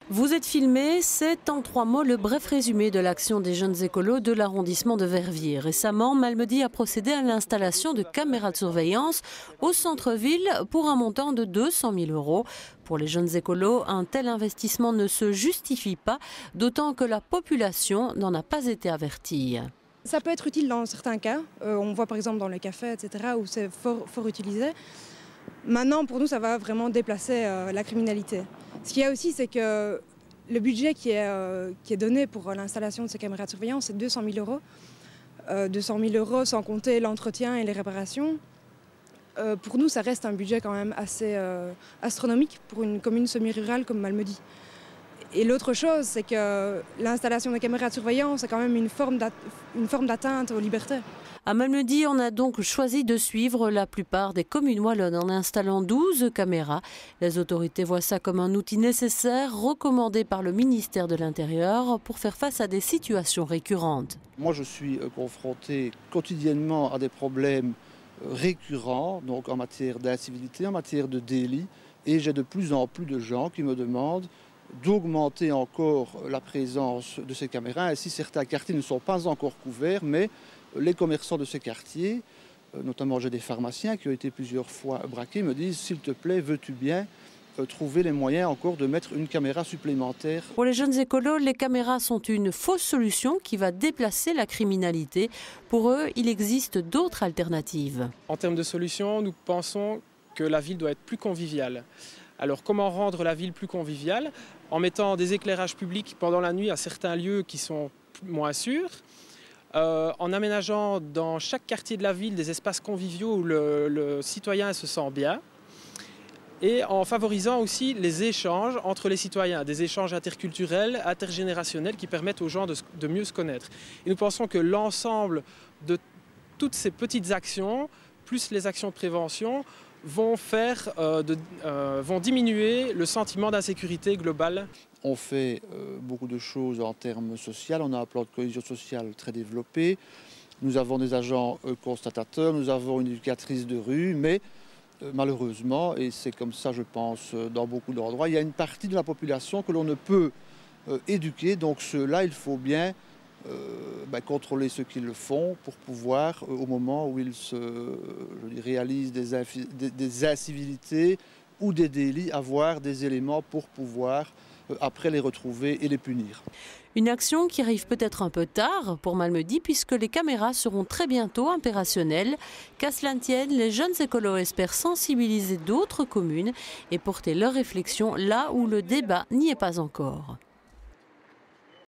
Vous êtes filmé, c'est en 3 mots le bref résumé de l'action des jeunes écolos de l'arrondissement de Verviers. Récemment, Malmedy a procédé à l'installation de caméras de surveillance au centre-ville pour un montant de 200 000 €. Pour les jeunes écolos, un tel investissement ne se justifie pas, d'autant que la population n'en a pas été avertie. Ça peut être utile dans certains cas. On voit par exemple dans les cafés, etc., où c'est fort utilisé. Maintenant, pour nous, ça va vraiment déplacer la criminalité. Ce qu'il y a aussi, c'est que le budget qui est donné pour l'installation de ces caméras de surveillance, c'est 200 000 €. 200 000 € sans compter l'entretien et les réparations. Pour nous, ça reste un budget quand même assez astronomique pour une commune semi-rurale comme Malmedy. Et l'autre chose, c'est que l'installation des caméras de surveillance est quand même une forme d'atteinte aux libertés. À Malmedy, on a donc choisi de suivre la plupart des communes wallonnes en installant 12 caméras. Les autorités voient ça comme un outil nécessaire, recommandé par le ministère de l'Intérieur pour faire face à des situations récurrentes. Moi, je suis confronté quotidiennement à des problèmes récurrents, donc en matière d'incivilité, en matière de délit, et j'ai de plus en plus de gens qui me demandent d'augmenter encore la présence de ces caméras. Ainsi, certains quartiers ne sont pas encore couverts, mais les commerçants de ces quartiers, notamment j'ai des pharmaciens qui ont été plusieurs fois braqués, me disent « S'il te plaît, veux-tu bien trouver les moyens encore de mettre une caméra supplémentaire ?» Pour les jeunes écolos, les caméras sont une fausse solution qui va déplacer la criminalité. Pour eux, il existe d'autres alternatives. En termes de solutions, nous pensons que la ville doit être plus conviviale. Alors comment rendre la ville plus conviviale? En mettant des éclairages publics pendant la nuit à certains lieux qui sont moins sûrs, en aménageant dans chaque quartier de la ville des espaces conviviaux où le citoyen se sent bien, et en favorisant aussi les échanges entre les citoyens, des échanges interculturels, intergénérationnels qui permettent aux gens de mieux se connaître. Et nous pensons que l'ensemble de toutes ces petites actions, plus les actions de prévention, vont diminuer le sentiment d'insécurité globale. On fait beaucoup de choses en termes sociaux. On a un plan de cohésion sociale très développé. Nous avons des agents constatateurs, nous avons une éducatrice de rue, mais malheureusement, et c'est comme ça je pense dans beaucoup d'endroits, il y a une partie de la population que l'on ne peut éduquer. Donc ceux-là, il faut bien contrôler ceux qui le font pour pouvoir, au moment où ils réalisent des incivilités ou des délits, avoir des éléments pour pouvoir après les retrouver et les punir. Une action qui arrive peut-être un peu tard pour Malmedy puisque les caméras seront très bientôt opérationnelles. Qu'à cela ne tienne, les jeunes écolos espèrent sensibiliser d'autres communes et porter leurs réflexions là où le débat n'y est pas encore.